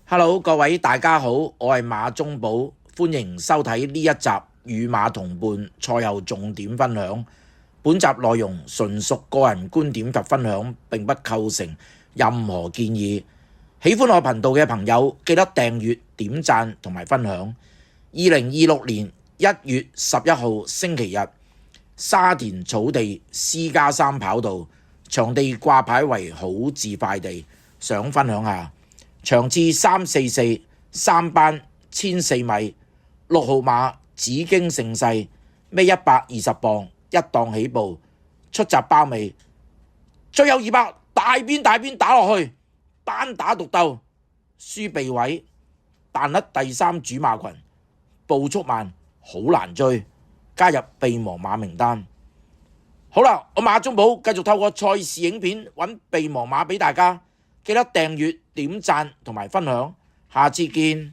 Hello，各位大家好，我係馬中寶，歡迎收睇呢一集與馬同伴賽後重點分享。本集內容純屬個人觀點及分享，並不構成任何建議。喜歡我頻道嘅朋友，記得訂閱、點讚同埋分享。2026年1月11號星期日，沙田草地 C+3 跑道，場地掛牌為好字快地，想分享下。場次344，三班，1004米，6號馬紫荊盛世，孭120磅，一檔起步，出閘包尾，最後200大邊打落去，單打獨鬥，輸避位，彈甩第3主馬群，步速慢，好難追，加入備忘馬名單。好啦，我馬中寶繼續透過賽事影片揾備忘馬俾大家，記得訂閱、點讚同埋分享，下次見。